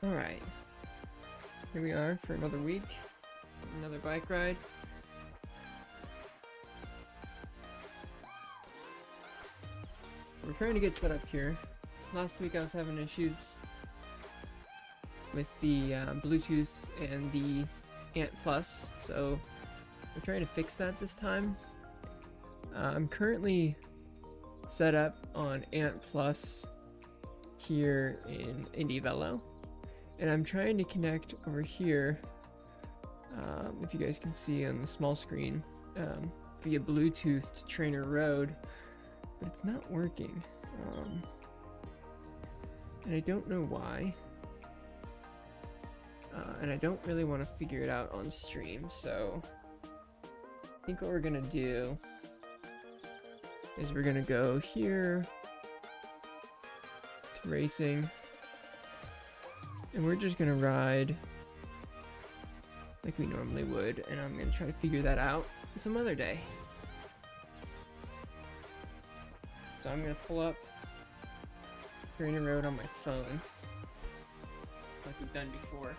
Alright, here we are for another week, another bike ride. We're trying to get set up here. Last week I was having issues with the Bluetooth and the Ant Plus, so we're trying to fix that this time. I'm currently set up on Ant Plus here in IndieVelo, and I'm trying to connect over here, if you guys can see on the small screen, via Bluetooth to Trainer Road, but it's not working, and I don't know why, and I don't really want to figure it out on stream. So I think what we're gonna do is we're gonna go here to racing, and we're just gonna ride like we normally would, and I'm gonna try to figure that out some other day. So I'm gonna pull up Trainer Road on my phone like we've done before.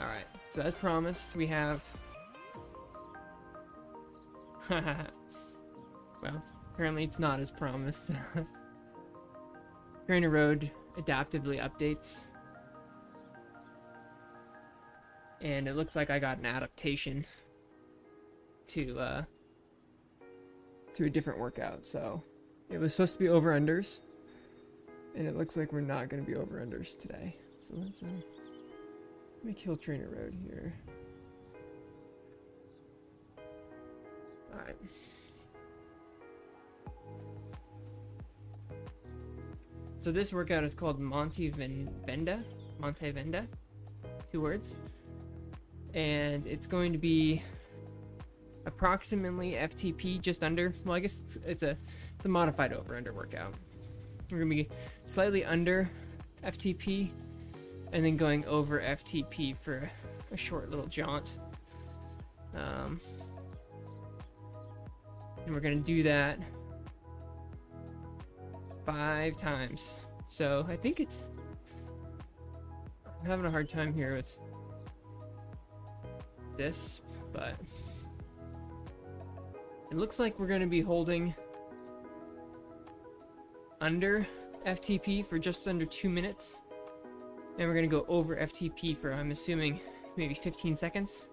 Alright, so as promised, we have well, apparently it's not as promised. Trainer Road adaptively updates, and it looks like I got an adaptation to a different workout. So it was supposed to be over-unders, and it looks like we're not going to be over-unders today. So let's let me kill Trainer Road here. Alright. So this workout is called Monte Venda, 2 words. And it's going to be approximately FTP, just under, well, I guess it's a modified over-under workout. We're going to be slightly under FTP, and then going over FTP for a short little jaunt. And we're going to do that 5 times. So I think I'm having a hard time here with this, but it looks like we're going to be holding under FTP for just under 2 minutes, and we're going to go over FTP for, I'm assuming, maybe 15 seconds.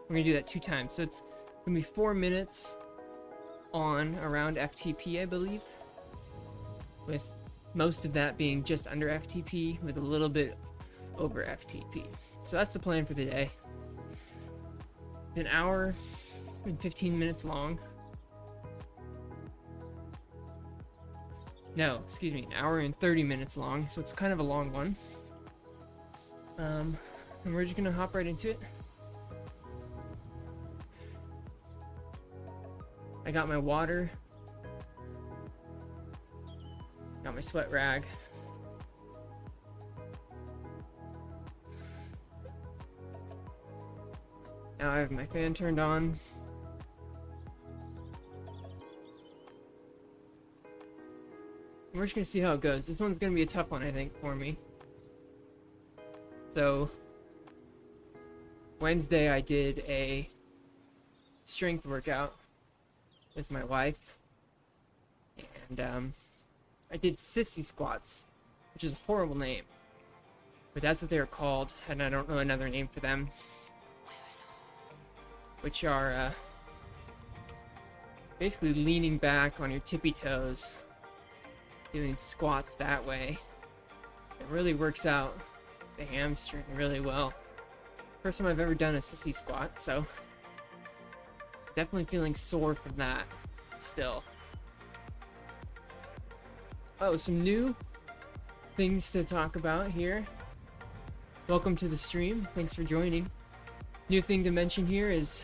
We're going to do that 2 times, so it's going to be 4 minutes on around FTP, I believe, with most of that being just under FTP with a little bit over FTP. So that's the plan for the day. An hour and 15 minutes long. No, excuse me, an hour and 30 minutes long, so it's kind of a long one. And we're just gonna hop right into it. I got my water, got my sweat rag. Now I have my fan turned on. We're just gonna see how it goes. This one's gonna be a tough one, I think, for me. So Wednesday I did a strength workout with my wife, and I did sissy squats, which is a horrible name, but that's what they are called, and I don't know another name for them, which are basically leaning back on your tippy toes, doing squats that way. It really works out the hamstring really well. First time I've ever done a sissy squat, so definitely feeling sore from that still. Oh, some new things to talk about here. Welcome to the stream. Thanks for joining. New thing to mention here is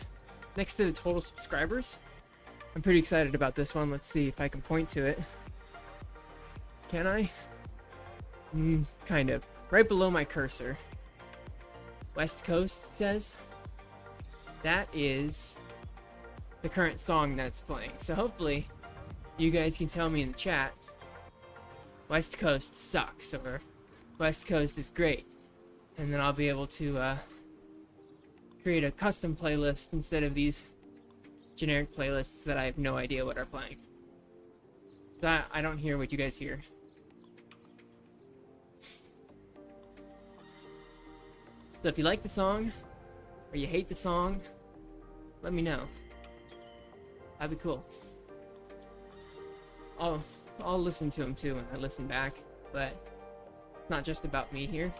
next to the total subscribers. I'm pretty excited about this one. Let's see if I can point to it. Can I? Kind of. Right below my cursor. West Coast, it says. That is the current song that's playing. So hopefully you guys can tell me in the chat, West Coast sucks or West Coast is great. And then I'll be able to create a custom playlist instead of these generic playlists that I have no idea what are playing. So I don't hear what you guys hear. So if you like the song or you hate the song, let me know. That'd be cool. I'll listen to them too when I listen back, but it's not just about me here.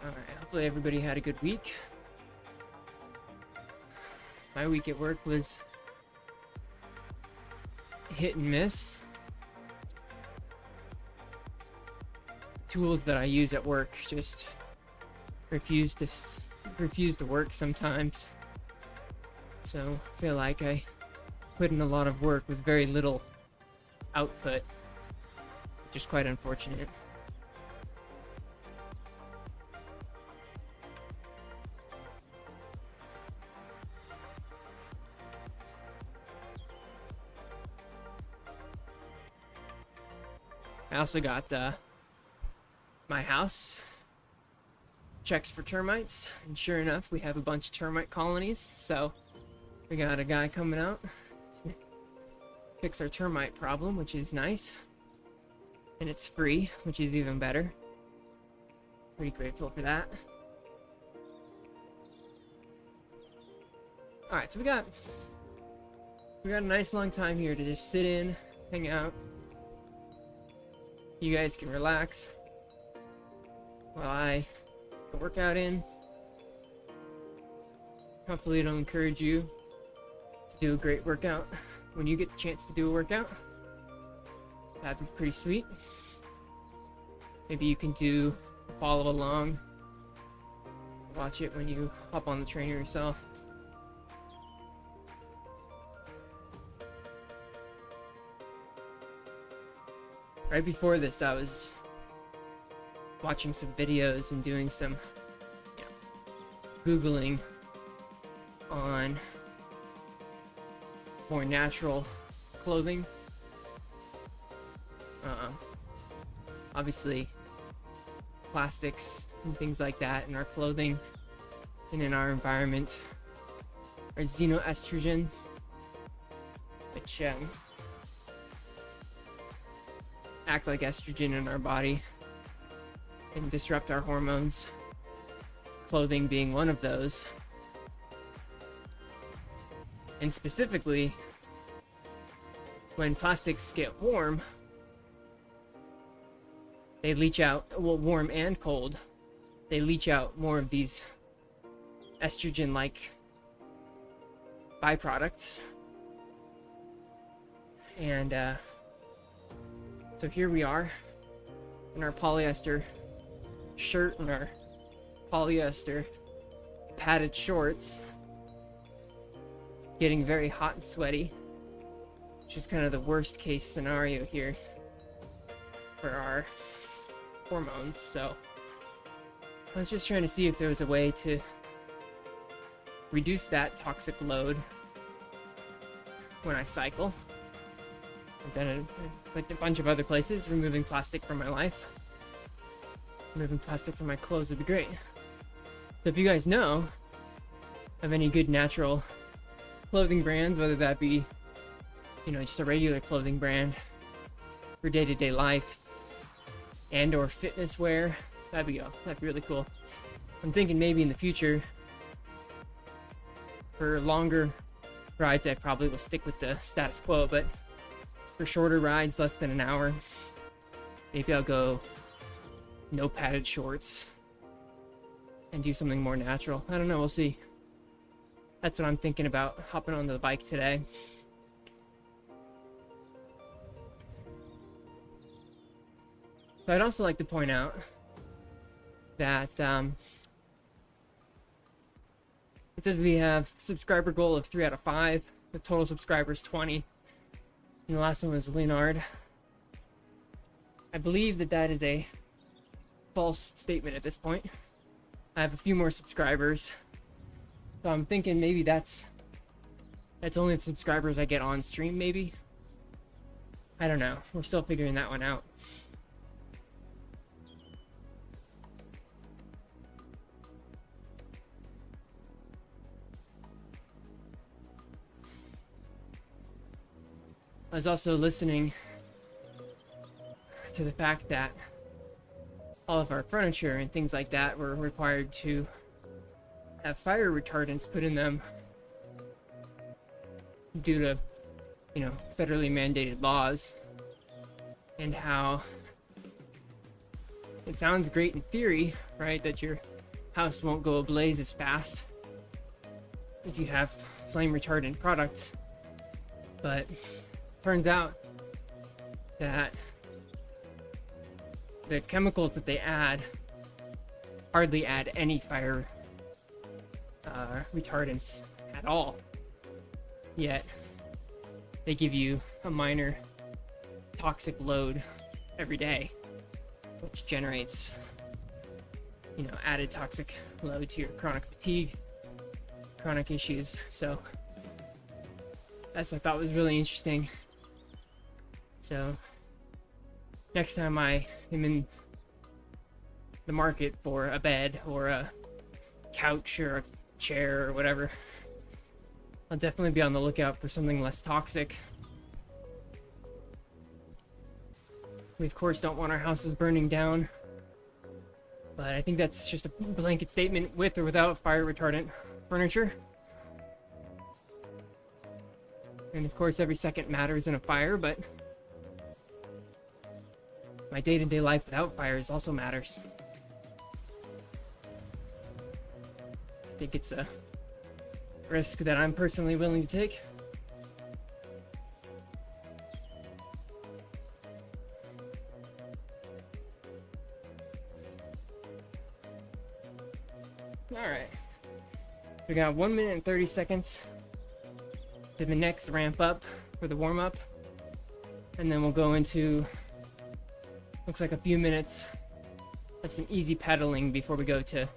Alright, hopefully everybody had a good week. My week at work was hit and miss. Tools that I use at work just refuse to work sometimes. So I feel like I put in a lot of work with very little output, which is quite unfortunate. I also got my house checked for termites, and sure enough, we have a bunch of termite colonies. So we got a guy coming out to fix our termite problem, which is nice, and it's free, which is even better. Pretty grateful for that. All right, so we got a nice long time here to just sit in, hang out. You guys can relax while I get a workout in. Hopefully it'll encourage you to do a great workout when you get the chance to do a workout. That'd be pretty sweet. Maybe you can follow along, watch it when you hop on the trainer yourself. Right before this, I was watching some videos and doing some Googling on more natural clothing. Obviously, plastics and things like that in our clothing and in our environment are xenoestrogen, which act like estrogen in our body and disrupt our hormones, clothing being one of those. And specifically, when plastics get warm, they leach out, well, warm and cold, they leach out more of these estrogen-like byproducts. And so here we are in our polyester shirt and our polyester padded shorts, getting very hot and sweaty, which is kind of the worst case scenario here for our hormones. So I was just trying to see if there was a way to reduce that toxic load when I cycle. I've done it with a bunch of other places. Removing plastic from my life, removing plastic from my clothes would be great. So if you guys know of any good natural clothing brands, whether that be, just a regular clothing brand for day-to-day life and or fitness wear, that'd be really cool. I'm thinking maybe in the future, for longer rides, I probably will stick with the status quo, but for shorter rides, less than an hour, maybe I'll go no padded shorts and do something more natural. I don't know, we'll see. That's what I'm thinking about, hopping on the bike today. So I'd also like to point out that it says we have subscriber goal of 3 out of 5, the total subscribers 20. And the last one was Leonard. I believe that that is a false statement at this point. I have a few more subscribers, so I'm thinking maybe that's only the subscribers I get on stream, maybe. I don't know. We're still figuring that one out. I was also listening to the fact that all of our furniture and things like that were required to have fire retardants put in them due to, federally mandated laws, and how it sounds great in theory, right, that your house won't go ablaze as fast if you have flame retardant products, but turns out that the chemicals that they add hardly add any fire retardants at all, yet they give you a minor toxic load every day, which generates added toxic load to your chronic fatigue, chronic issues. So that's, I thought, was really interesting. So next time I am in the market for a bed or a couch or a chair or whatever, I'll definitely be on the lookout for something less toxic. We of course don't want our houses burning down, but I think that's just a blanket statement with or without fire retardant furniture. And of course every second matters in a fire, but my day-to-day life without fires also matters. I think it's a risk that I'm personally willing to take. Alright. We got 1 minute and 30 seconds to the next ramp up for the warm-up. And then we'll go into, looks like, a few minutes of some easy pedaling before we go to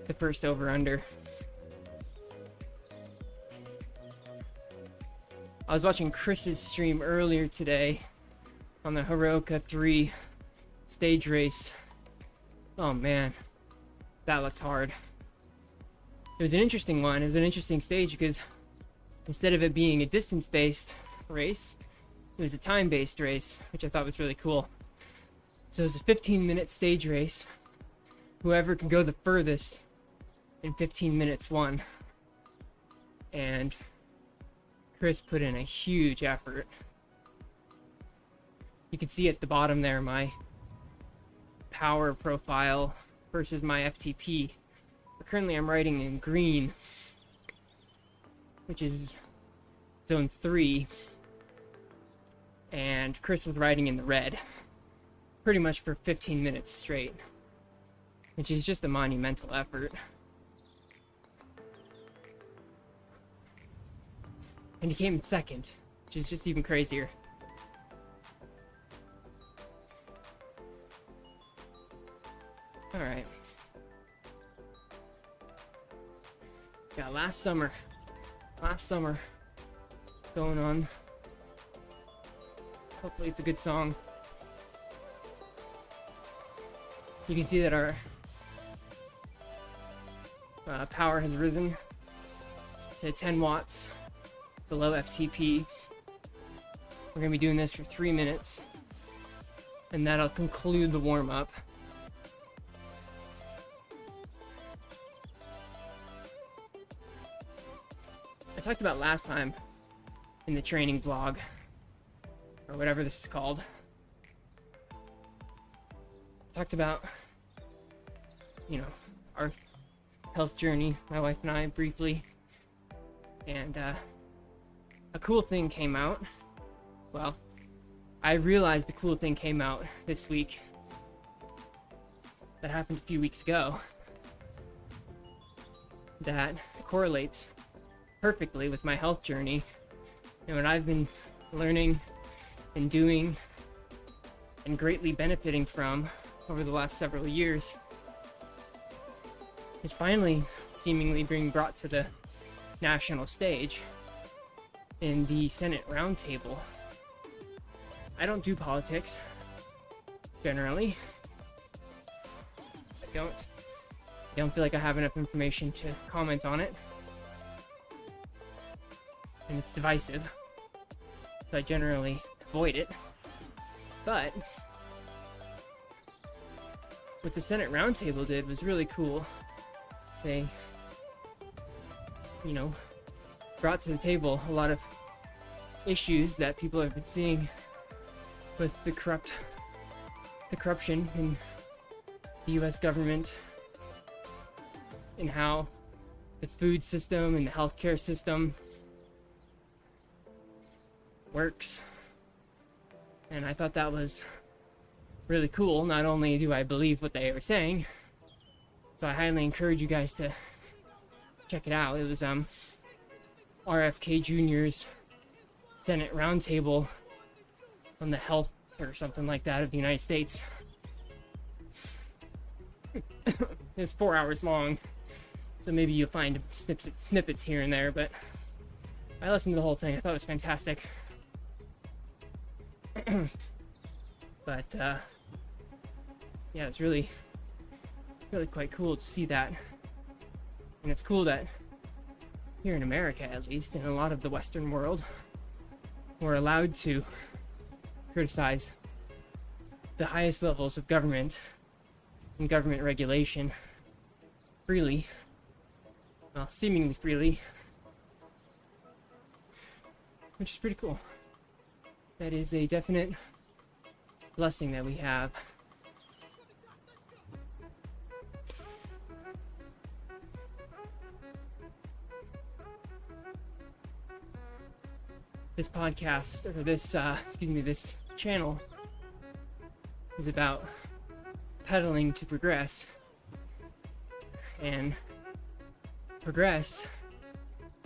the first over-under. I was watching Chris's stream earlier today on the Hiroka 3 stage race. Oh man, that looked hard. It was an interesting one. It was an interesting stage because instead of it being a distance-based race, it was a time-based race, which I thought was really cool. So it was a 15-minute stage race. Whoever can go the furthest in 15 minutes won. And Chris put in a huge effort. You can see at the bottom there my power profile versus my FTP. But currently I'm riding in green, which is zone 3, and Chris was riding in the red pretty much for 15 minutes straight, which is just a monumental effort. And he came in second, which is just even crazier. Alright. Yeah, last summer going on. Hopefully it's a good song. You can see that our power has risen to 10 watts below FTP. We're gonna be doing this for 3 minutes, and that'll conclude the warm-up. I talked about last time in the training vlog, or whatever this is called. I talked about, our health journey, my wife and I, briefly. And a cool thing came out. Well, I realized a cool thing came out this week that happened a few weeks ago that correlates perfectly with my health journey and what I've been learning and doing and greatly benefiting from over the last several years is finally seemingly being brought to the national stage in the Senate roundtable. I don't do politics, generally. I don't feel like I have enough information to comment on it. And it's divisive, so I generally avoid it. But what the Senate roundtable did was really cool. They, brought to the table a lot of issues that people have been seeing with the corruption in the US government, and how the food system and the healthcare system works. And I thought that was really cool. Not only do I believe what they were saying, so I highly encourage you guys to check it out. It was RFK Jr.'s Senate roundtable on the health or something like that of the United States. It's 4 hours long, so maybe you'll find snippets here and there, but I listened to the whole thing. I thought it was fantastic. But yeah, it's really quite cool to see that. And it's cool that here in America, at least, in a lot of the Western world, we're allowed to criticize the highest levels of government and government regulation freely, well, seemingly freely, which is pretty cool. That is a definite blessing that we have. This podcast, or this channel is about pedaling to progress, and progress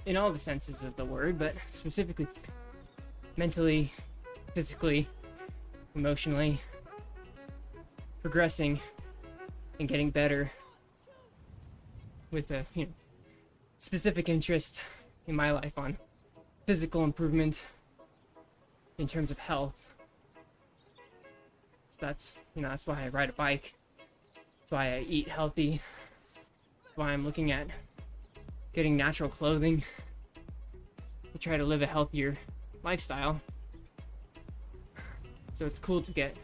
in all the senses of the word, but specifically mentally, physically, emotionally, progressing and getting better with a specific interest in my life on physical improvement in terms of health. So that's why I ride a bike. That's why I eat healthy. That's why I'm looking at getting natural clothing to try to live a healthier lifestyle. So it's cool to get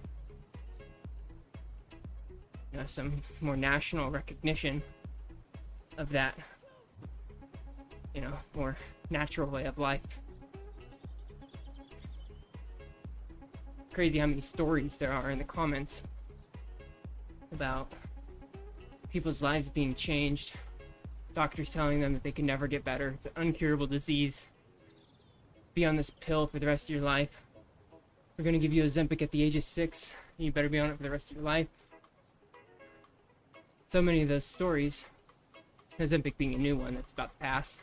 some more national recognition of that more natural way of life. Crazy how many stories there are in the comments about people's lives being changed, doctors telling them that they can never get better, it's an uncurable disease, be on this pill for the rest of your life, we're going to give you Ozempic at the age of 6, and you better be on it for the rest of your life. So many of those stories, Ozempic being a new one that's about to pass,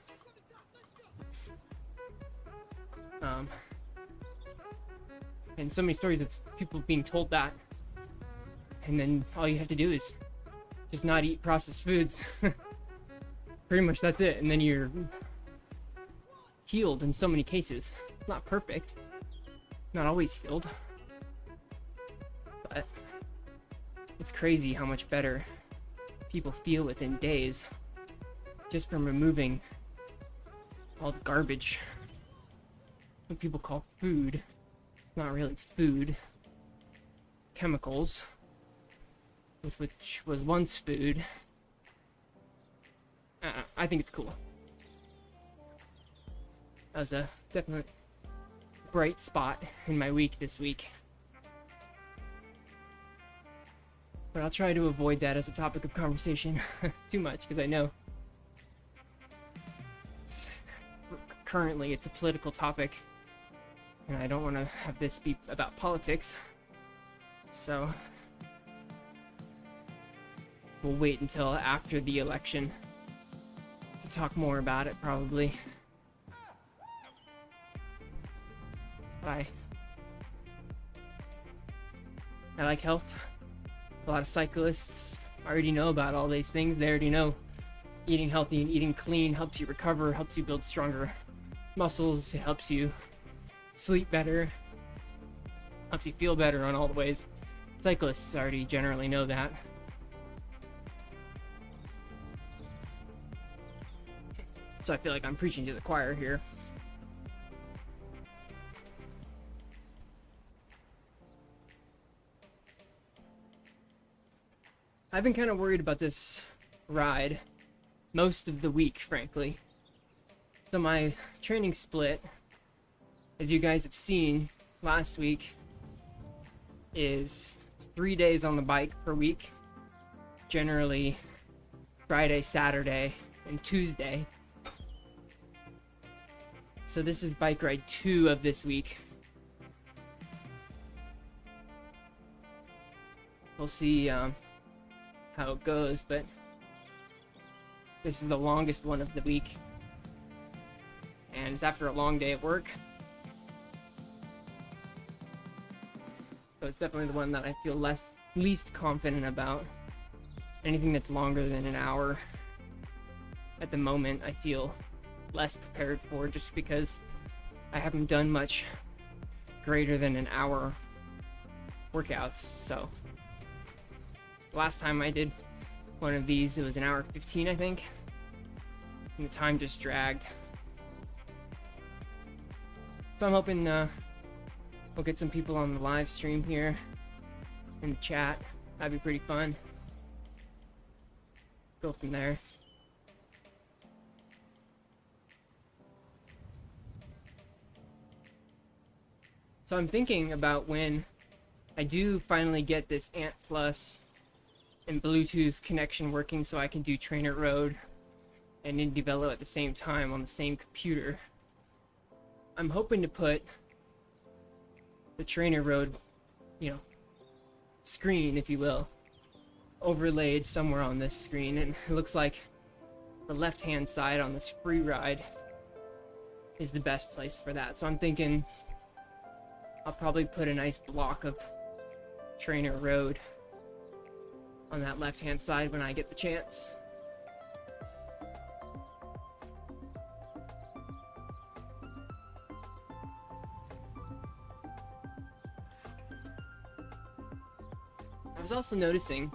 and so many stories of people being told that, and then all you have to do is just not eat processed foods. Pretty much that's it, and then you're healed in so many cases. It's not perfect, not always healed, but it's crazy how much better people feel within days just from removing all the garbage, what people call food. Not really food, it's chemicals, which was once food. I think it's cool. That was a definite bright spot in my week this week. But I'll try to avoid that as a topic of conversation too much, because I know currently it's a political topic, and I don't want to have this be about politics, so we'll wait until after the election to talk more about it, probably. I I like health. A lot of cyclists already know about all these things. They already know eating healthy and eating clean helps you recover, helps you build stronger muscles, it helps you sleep better, helps you feel better on all the ways. Cyclists already generally know that. So I feel like I'm preaching to the choir here. I've been kind of worried about this ride most of the week, frankly. So my training split, as you guys have seen last week, is 3 days on the bike per week. Generally Friday, Saturday, and Tuesday. So this is bike ride 2 of this week. We'll see how it goes, but this is the longest one of the week. And it's after a long day at work. So it's definitely the one that I feel least confident about. Anything that's longer than an hour at the moment, I feel less prepared for, just because I haven't done much greater than an hour workouts. So last time I did one of these, it was an hour 15, I think, and the time just dragged. So I'm hoping we'll get some people on the live stream here in the chat. That'd be pretty fun. Go from there. So I'm thinking about when I do finally get this Ant Plus and Bluetooth connection working, so I can do Trainer Road and Indie Velo at the same time on the same computer. I'm hoping to put the Trainer Road, screen, if you will, overlaid somewhere on this screen, and it looks like the left-hand side on this free ride is the best place for that. So I'm thinking I'll probably put a nice block of Trainer Road on that left-hand side when I get the chance. I was also noticing,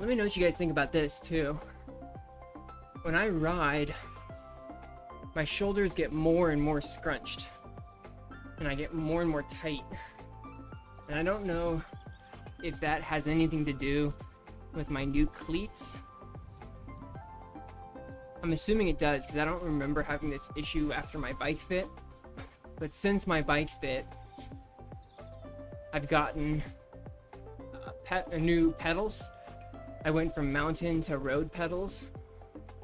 let me know what you guys think about this too. When I ride, my shoulders get more and more scrunched, and I get more and more tight. And I don't know if that has anything to do with my new cleats. I'm assuming it does, because I don't remember having this issue after my bike fit. But since my bike fit, I've gotten new pedals. I went from mountain to road pedals,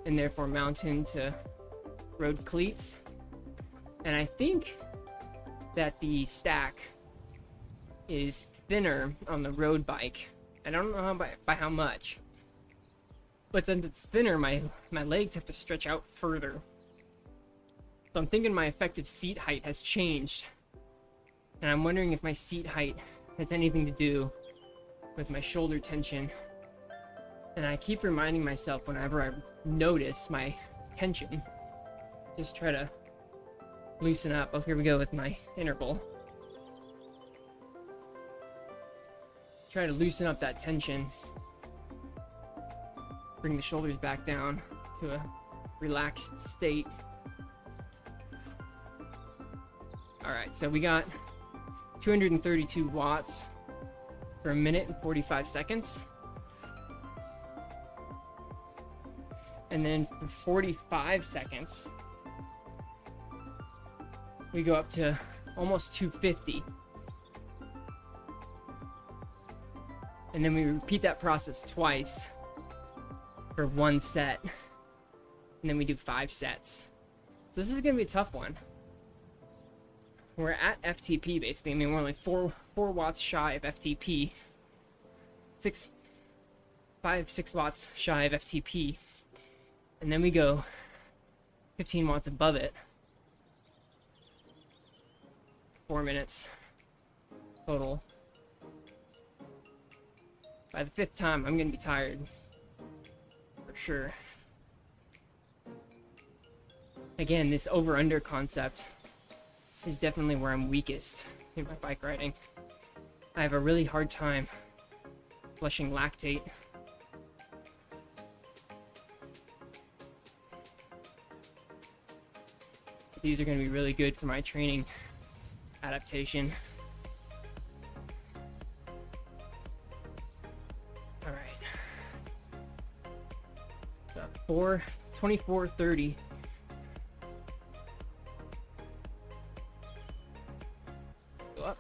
and therefore mountain to road cleats. And I think that the stack is thinner on the road bike. I don't know by how much, but since it's thinner, my legs have to stretch out further. So I'm thinking my effective seat height has changed, and I'm wondering if my seat height has anything to do with my shoulder tension. And I keep reminding myself whenever I notice my tension, just try to loosen up. Oh, here we go with my interval. Try to loosen up that tension. Bring the shoulders back down to a relaxed state. Alright, so we got 232 watts for 1 minute and 45 seconds. And then for 45 seconds, we go up to almost 250. And then we repeat that process twice for 1 set. And then we do 5 sets. So this is going to be a tough one. We're at FTP basically. I mean, we're only 4 watts shy of FTP. 6 watts shy of FTP. And then we go 15 watts above it. 4 minutes total. By the 5th time, I'm gonna be tired. For sure. Again, this over-under concept is definitely where I'm weakest in my bike riding. I have a really hard time flushing lactate. So these are going to be really good for my training adaptation. All right. So 24:30. Go up.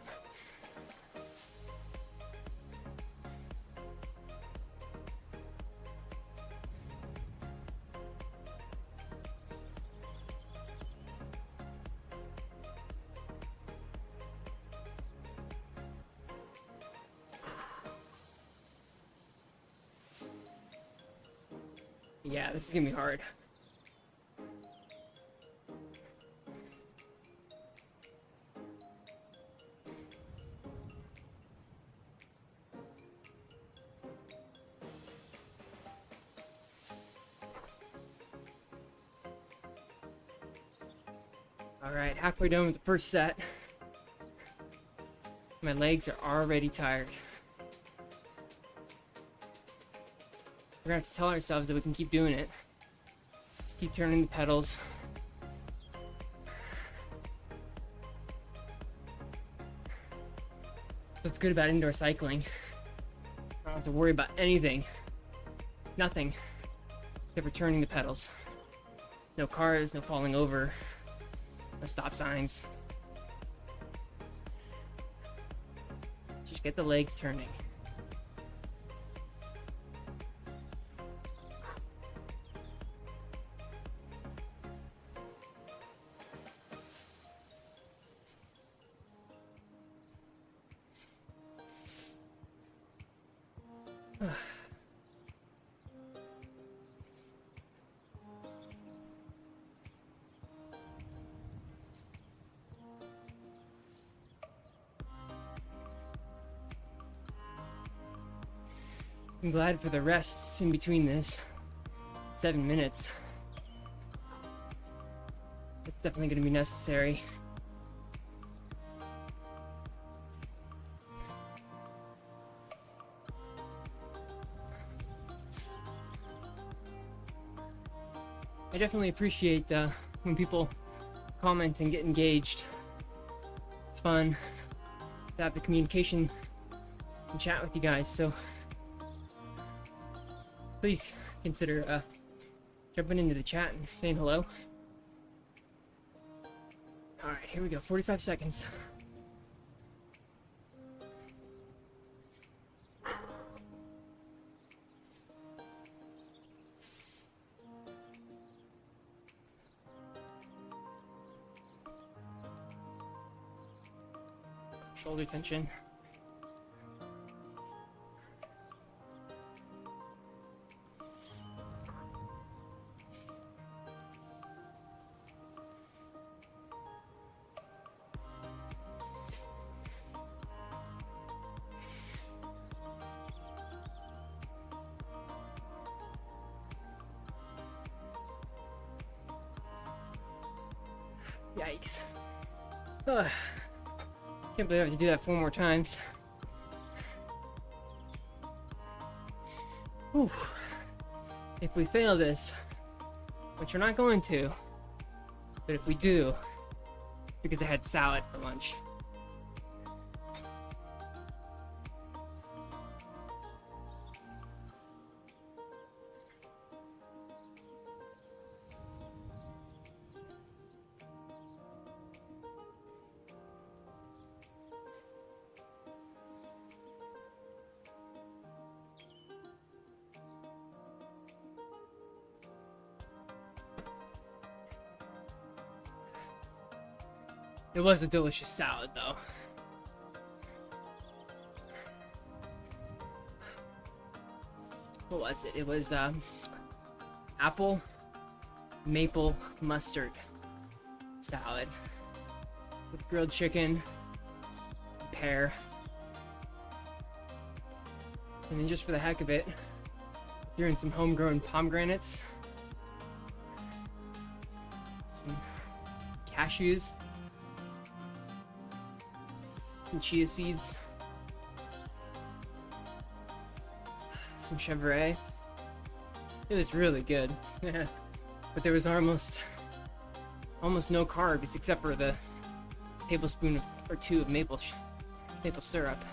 Yeah, this is gonna be hard. All right, halfway done with the first set. My legs are already tired. We're gonna have to tell ourselves that we can keep doing it. Just keep turning the pedals. What's good about indoor cycling? I don't have to worry about anything. Nothing. Except for turning the pedals. No cars, no falling over, no stop signs. Just get the legs turning. I'm glad for the rests in between this. 7 minutes. It's definitely going to be necessary. I definitely appreciate when people comment and get engaged. It's fun to have the communication and chat with you guys, so please consider jumping into the chat and saying hello. Alright, here we go, 45 seconds. Shoulder tension. Yikes. Ugh. Can't believe I have to do that 4 more times. Whew. If we fail this, which we're not going to, but if we do, because I had salad for lunch. It was a delicious salad, though. What was it? It was apple maple mustard salad with grilled chicken, pear. And then just for the heck of it, threw in some homegrown pomegranates, some cashews, some chia seeds, some chevre. It was really good. But there was almost no carbs except for the tablespoon or two of maple syrup.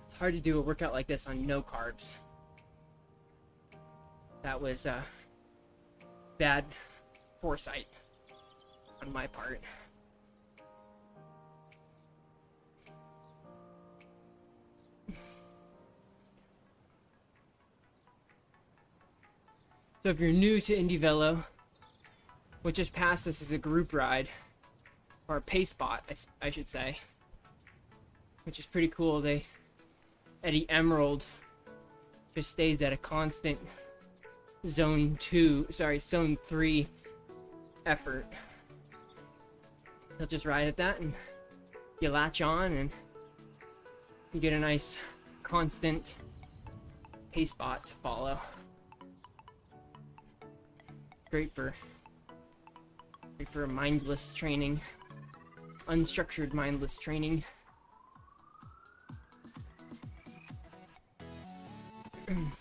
It's hard to do a workout like this on no carbs. That was bad foresight on my part. So if you're new to Indie Velo, what just passed us is a group ride, or a pace bot, I should say, which is pretty cool. Eddie Emerald just stays at a constant zone 3 effort. He'll just ride at that, and you latch on, and you get a nice constant pace bot to follow. It's great for mindless training, unstructured mindless training. And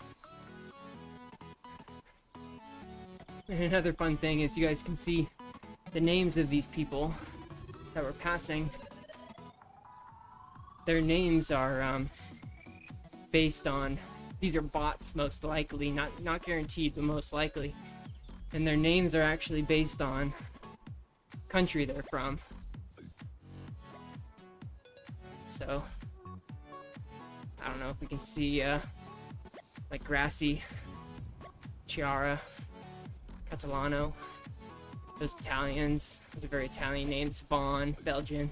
another fun thing is you guys can see the names of these people that were passing. Their names are based on, these are bots most likely, not guaranteed, but most likely. And their names are actually based on country they're from. So, I don't know if we can see, like Grassi, Chiara, Catalano, those Italians, those are very Italian names. Vaughn, Belgian.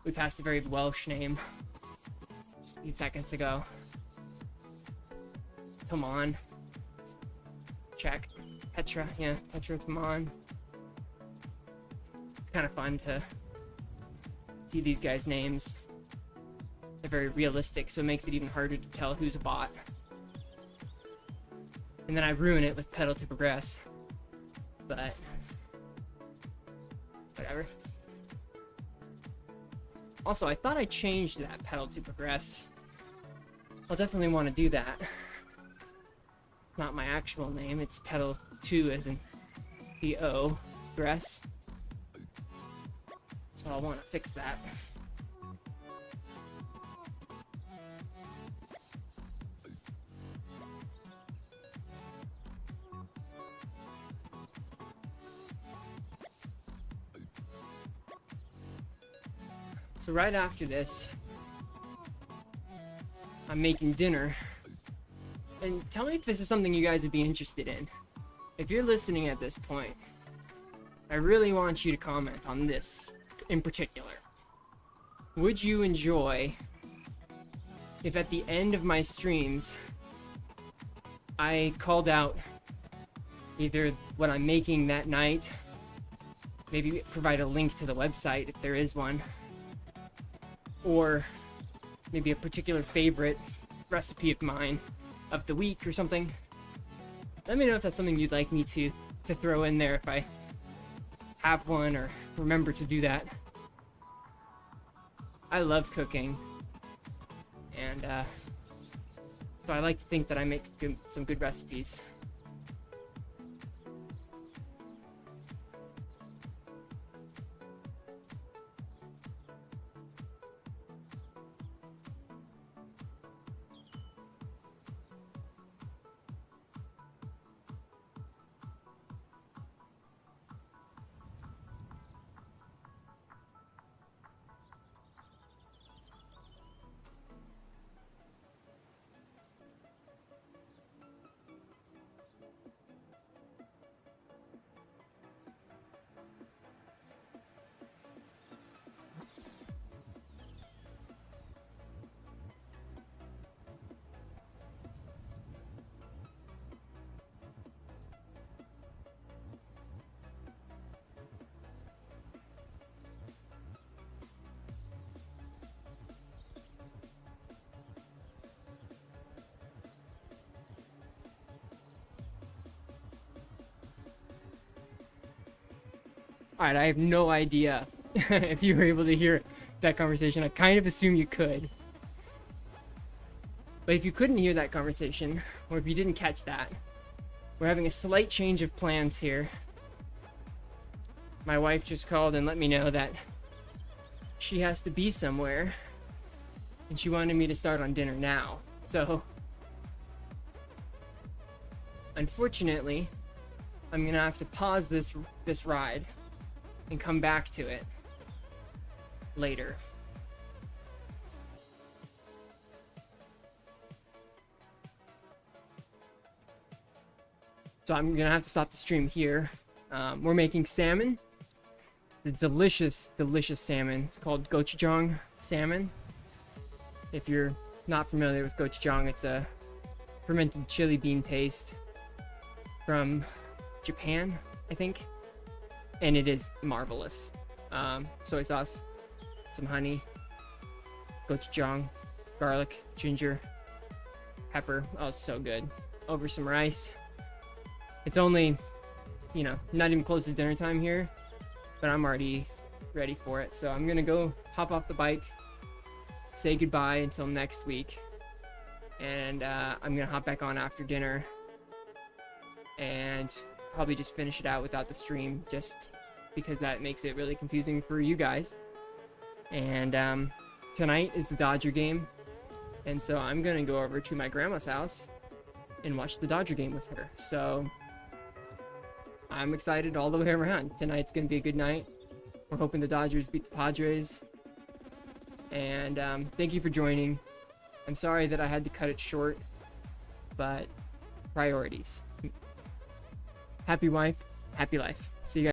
We passed a very Welsh name just a few seconds ago. Toman, Czech. Petra Toman. It's kind of fun to see these guys' names. They're very realistic, so it makes it even harder to tell who's a bot. And then I ruin it with pedal to progress. But whatever. Also, I thought I changed that pedal to progress. I'll definitely want to do that. Not my actual name, it's pedal 2 as in P-O, progress. So I'll want to fix that. So right after this, I'm making dinner. And tell me if this is something you guys would be interested in. If you're listening at this point, I really want you to comment on this in particular. Would you enjoy if at the end of my streams, I called out either what I'm making that night, maybe provide a link to the website if there is one, or maybe a particular favorite recipe of mine of the week or something? Let me know if that's something you'd like me to throw in there if I have one or remember to do that. I love cooking, and so I like to think that I make some good recipes. Alright, I have no idea if you were able to hear that conversation. I kind of assume you could. But if you couldn't hear that conversation, or if you didn't catch that, we're having a slight change of plans here. My wife just called and let me know that she has to be somewhere, and she wanted me to start on dinner now. So, unfortunately, I'm gonna have to pause this ride and come back to it later. So I'm gonna have to stop the stream here. We're making salmon. The delicious, delicious salmon called gochujang salmon. If you're not familiar with gochujang, it's a fermented chili bean paste from Japan, I think, and it is marvelous. Soy sauce, some honey, gochujang, garlic, ginger, pepper. Oh, it's so good. Over some rice. It's only, you know, not even close to dinner time here, but I'm already ready for it. So I'm gonna go hop off the bike, say goodbye until next week, and I'm gonna hop back on after dinner and probably just finish it out without the stream, just because that makes it really confusing for you guys. And tonight is the Dodger game, and so I'm gonna go over to my grandma's house and watch the Dodger game with her. So I'm excited all the way around. Tonight's gonna be a good night. We're hoping the Dodgers beat the Padres. And thank you for joining. I'm sorry that I had to cut it short, but priorities. Happy wife, happy life. See you guys.